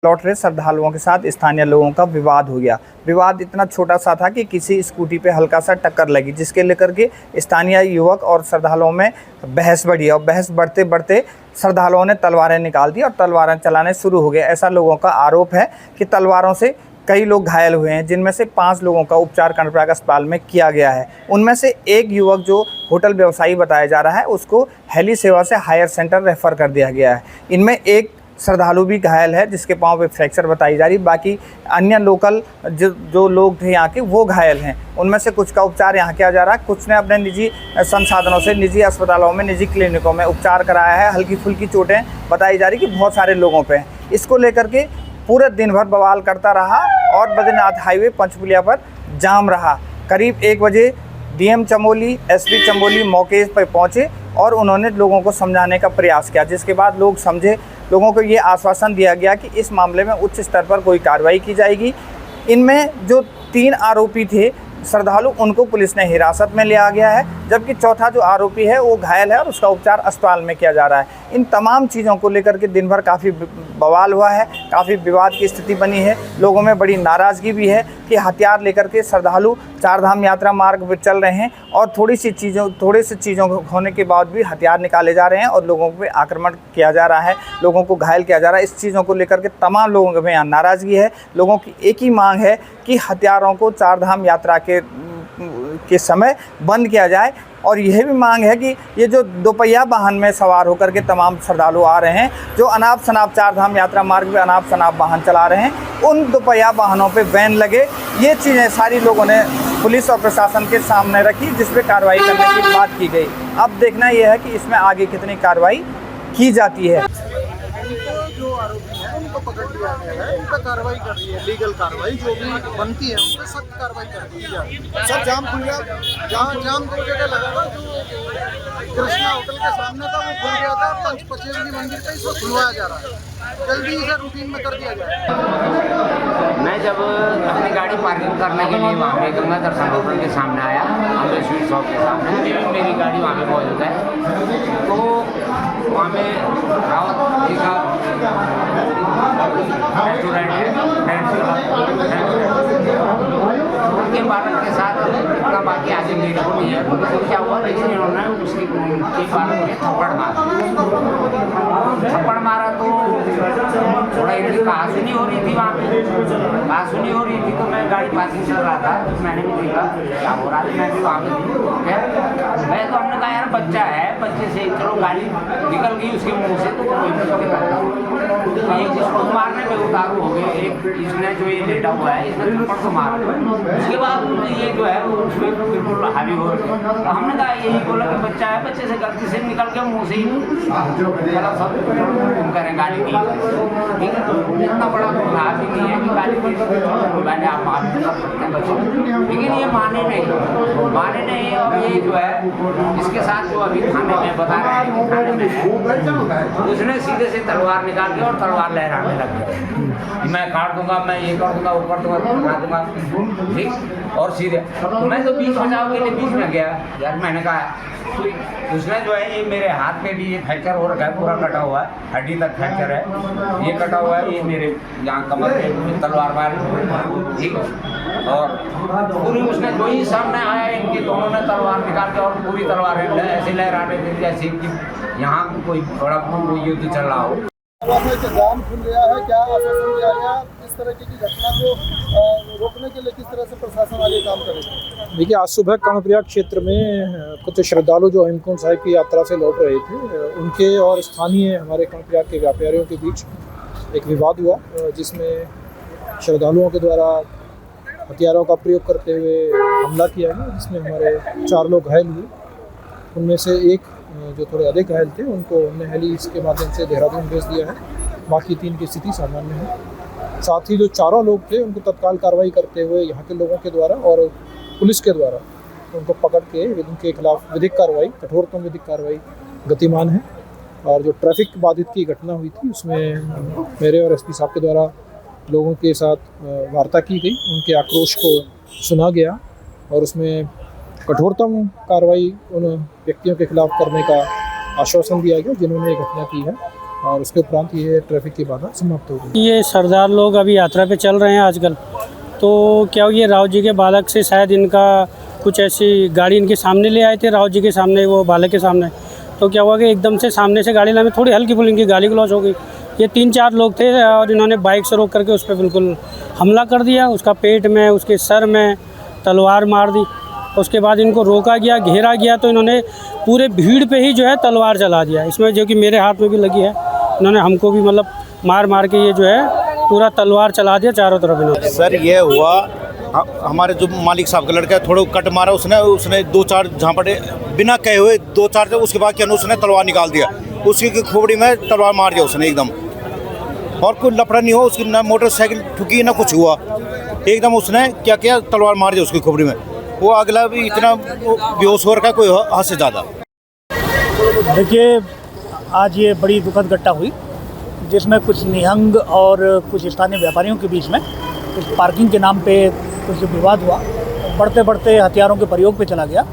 लौट रहे श्रद्धालुओं के साथ स्थानीय लोगों का विवाद हो गया। विवाद इतना छोटा सा था कि किसी स्कूटी पे हल्का सा टक्कर लगी, जिसके लेकर के स्थानीय युवक और श्रद्धालुओं में बहस बढ़ी और बहस बढ़ते बढ़ते श्रद्धालुओं ने तलवारें निकाल दी और तलवारें चलाने शुरू हो गए। ऐसा लोगों का आरोप है कि तलवारों से कई लोग घायल हुए हैं, जिनमें से 5 लोगों का उपचार कर्णप्रयाग अस्पताल में किया गया है। उनमें से एक युवक जो होटल व्यवसायी बताया जा रहा है, उसको हेली सेवा से हायर सेंटर रेफ़र कर दिया गया है। इनमें एक श्रद्धालु भी घायल है, जिसके पाँव पे फ्रैक्चर बताई जा रही। बाकी अन्य लोकल जो लोग थे यहाँ के, वो घायल हैं। उनमें से कुछ का उपचार यहाँ किया जा रहा है, कुछ ने अपने निजी संसाधनों से निजी अस्पतालों में, निजी क्लिनिकों में उपचार कराया है। हल्की फुल्की चोटें बताई जा रही कि बहुत सारे लोगों पे हैं। इसको लेकर के पूरे दिन भर बवाल करता रहा और बद्रीनाथ हाईवे पंचपुलिया पर जाम रहा। करीब 1 बजे डीएम चमोली, एसपी चमोली मौके पर पहुँचे और उन्होंने लोगों को समझाने का प्रयास किया, जिसके बाद लोग समझे। लोगों को ये आश्वासन दिया गया कि इस मामले में उच्च स्तर पर कोई कार्रवाई की जाएगी। इनमें जो 3 आरोपी थे श्रद्धालु, उनको पुलिस ने हिरासत में लिया गया है, जबकि चौथा जो आरोपी है वो घायल है और उसका उपचार अस्पताल में किया जा रहा है। इन तमाम चीज़ों को लेकर के दिन भर काफ़ी बवाल हुआ है, काफ़ी विवाद की स्थिति बनी है। लोगों में बड़ी नाराज़गी भी है कि हथियार लेकर के श्रद्धालु चारधाम यात्रा मार्ग पर चल रहे हैं और थोड़ी सी चीज़ों होने के बाद भी हथियार निकाले जा रहे हैं और लोगों पे आक्रमण किया जा रहा है, लोगों को घायल किया जा रहा है। इस चीज़ों को लेकर के तमाम लोगों में यहाँ नाराज़गी है। लोगों की एक ही मांग है कि हथियारों को चारधाम यात्रा के समय बंद किया जाए और यह भी मांग है कि ये जो दोपहिया वाहन में सवार होकर के तमाम श्रद्धालु आ रहे हैं, जो अनाप शनाप चारधाम यात्रा मार्ग पे अनाप शनाप वाहन चला रहे हैं, उन दोपहिया वाहनों पे बैन लगे। ये चीज़ें सारी लोगों ने पुलिस और प्रशासन के सामने रखी, जिस पे कार्रवाई करने की बात की गई। अब देखना यह है कि इसमें आगे कितनी कार्रवाई की जाती है। जो आरोपी हैं उनको पकड़ लिया गया है, उन पर कार्रवाई कर रही है, लीगल कार्रवाई जो भी बनती है उन पर सख्त कार्रवाई कर दी जा रही है। सब जाम खुल गया, जहाँ जाम 2 जगह लगा था, जो कृष्णा होटल के सामने था वो खुल गया था, पंचपचेश्वरी मंदिर पे इसको खुलवाया जा रहा है। जल्दी इसे रूटीन में कर दिया जाए। मैं जब अपनी गाड़ी पार्किंग करने के लिए वहाँ पे गंगा दर्शन होटल के सामने आया, अमृत स्वीट शॉप के सामने, अभी भी मेरी गाड़ी वहाँ पे मौजूद है। तो वहाँ पे रावत जी का रेस्टोरेंट है, उनके पार्लर के साथ अपना बाकी आगे मेरे को नहीं है। तो क्या हुआ, लेकिन इन्होंने उसके पार्लर में थप्पड़ मारा तो थोड़ा इनकी कहासुनी हो रही थी, वहाँ पे कहासुनी हो रही थी। तो मैं गाड़ी पार्किंग कर रहा था, तो मैंने भी देखा क्या हो रहा है। मैं भी वहाँ पे मैं तो हमने कहा यार बच्चा है, बच्चे से चलो गाड़ी निकल गई उसके मुँह से, तो एक जिसको मारने में उतारू हो गए, एक इसने जो ये लेटा हुआ है इसने थप्पड़ को मारा। उसके बाद ये जो है वो उसमें बिल्कुल हावी हो रही है। तो हमने कहा यही बोला कि बच्चा है, बच्चे से गलती से निकल के मुँह से ही गलत सब करें गाड़ी की, ठीक है। इतना बड़ा हाथ ही नहीं है कि गाड़ी की मैंने आप मार सकते हैं बच्चों, लेकिन ये माने नहीं। और ये जो है इसके साथ जो अभी थाने में बता रहे हैं कि थाने में है, उसने सीधे से तलवार निकाल के और तलवार लहराने लग गया, मैं काट दूंगा, मैं ये कर दूंगा, वो कर दूंगा, बना दूंगा, ठीक। और सीधे मैं तो बीच बचाव के लिए बीच में गया यार, मैंने कहा उसने जो है ये मेरे हाथ पे भी ये फ्रैक्चर हो रखा है, पूरा कटा हुआ है, हड्डी तक फ्रैक्चर है, ये कटा हुआ है, ये मेरे यहाँ कमर पे तलवार मारी, ठीक। और पूरी उसने जो ही सामने आया, इनके दोनों ने तलवार निकाल के और पूरी तलवार ऐसे लहराने दी जैसे कि यहाँ कोई बड़ा युद्ध चल रहा हो। जाम खुल गया है, क्या आश्वासन दिया गया, इस तरह की घटना को रोकने के लिए किस तरह से प्रशासन आगे काम करेगा? देखिए, आज सुबह कर्णप्रयाग क्षेत्र में कुछ श्रद्धालु जो हेमकुंड साहिब की यात्रा से लौट रहे थे, उनके और स्थानीय हमारे कर्णप्रयाग के व्यापारियों के बीच एक विवाद हुआ, जिसमें श्रद्धालुओं के द्वारा हथियारों का प्रयोग करते हुए हमला किया गया, जिसमें हमारे 4 लोग घायल हुए। उनमें से एक जो थोड़े अधिक घायल थे उनको हमने हेली के माध्यम से देहरादून भेज दिया है, बाकी 3 की स्थिति सामान्य है। साथ ही जो 4 लोग थे उनको तत्काल कार्रवाई करते हुए यहाँ के लोगों के द्वारा और पुलिस के द्वारा उनको पकड़ के उनके खिलाफ विधिक कार्रवाई, कठोरतम विधिक कार्रवाई गतिमान है। और जो ट्रैफिक बाधित की घटना हुई थी उसमें मेरे और एसपी साहब के द्वारा लोगों के साथ वार्ता की गई, उनके आक्रोश को सुना गया और उसमें कठोरतम कार्रवाई उन व्यक्तियों के खिलाफ करने का आश्वासन दिया गया जिन्होंने ये घटना की है। और उसके उपरांत ये ट्रैफिक की बाधा समाप्त हो गई। ये सरदार लोग अभी यात्रा पे चल रहे हैं आजकल, तो क्या ये राव जी के बालक से शायद इनका कुछ ऐसी गाड़ी इनके सामने ले आए थे, राव जी के सामने, वो बालक के सामने, तो क्या हुआ कि एकदम से सामने से गाड़ी लाने में थोड़ी हल्की फुल्की गाली गलौज हो गई। ये 3-4 लोग थे और इन्होंने बाइक से रोक करके उस पर बिल्कुल हमला कर दिया, उसका पेट में, उसके सर में तलवार मार दी। उसके बाद इनको रोका गया, घेरा गया, तो इन्होंने पूरे भीड़ पे ही जो है तलवार चला दिया, इसमें जो कि मेरे हाथ में भी लगी है। इन्होंने हमको भी मतलब मार के ये जो है पूरा तलवार चला दिया चारों तरफ इन्होंने। सर ये हुआ, हमारे जो मालिक साहब का लड़का थोड़ा कट मारा, उसने 2-4 झांपटे बिना कहे हुए 2-4, उसके बाद क्या उसने तलवार निकाल दिया, उसी की खोपड़ी में तलवार मार दिया उसने एकदम, और कोई लफड़ा नहीं हुआ, उसकी ना मोटरसाइकिल ठुकी ना कुछ हुआ, एकदम उसने क्या किया, तलवार मार दिया उसकी खोपड़ी में। वो अगला भी इतना बेहोश हो रखा कोई हद से ज़्यादा। देखिए, आज ये बड़ी दुखद घटना हुई जिसमें कुछ निहंग और कुछ स्थानीय व्यापारियों के बीच में कुछ पार्किंग के नाम पे कुछ विवाद हुआ, बढ़ते बढ़ते हथियारों के प्रयोग पे चला गया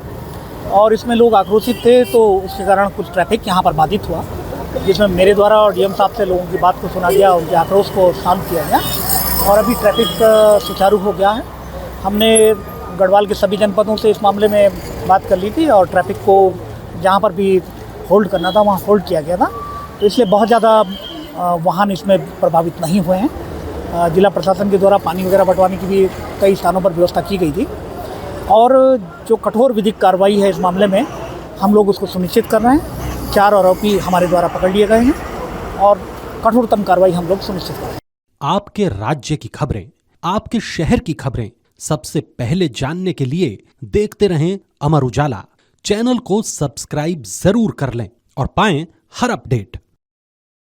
और इसमें लोग आक्रोशित थे, तो उसके कारण कुछ ट्रैफिक यहाँ पर बाधित हुआ, जिसमें मेरे द्वारा और डीएम साहब से लोगों की बात को सुना गया, उनके आक्रोश को शांत किया गया और अभी ट्रैफिक सुचारू हो गया है। हमने गढ़वाल के सभी जनपदों से इस मामले में बात कर ली थी और ट्रैफिक को जहाँ पर भी होल्ड करना था वहाँ होल्ड किया गया था, तो इसलिए बहुत ज़्यादा वाहन इसमें प्रभावित नहीं हुए हैं। जिला प्रशासन के द्वारा पानी वगैरह बंटवाने की भी कई स्थानों पर व्यवस्था की गई थी और जो कठोर विधिक कार्रवाई है इस मामले में हम लोग उसको सुनिश्चित कर रहे हैं। 4 आरोपी हमारे द्वारा पकड़ लिए गए हैं और कठोरतम कार्रवाई हम लोग सुनिश्चित कर रहे हैं। आपके राज्य की खबरें, आपके शहर की खबरें सबसे पहले जानने के लिए देखते रहें अमर उजाला। चैनल को सब्सक्राइब जरूर कर लें और पाएं हर अपडेट।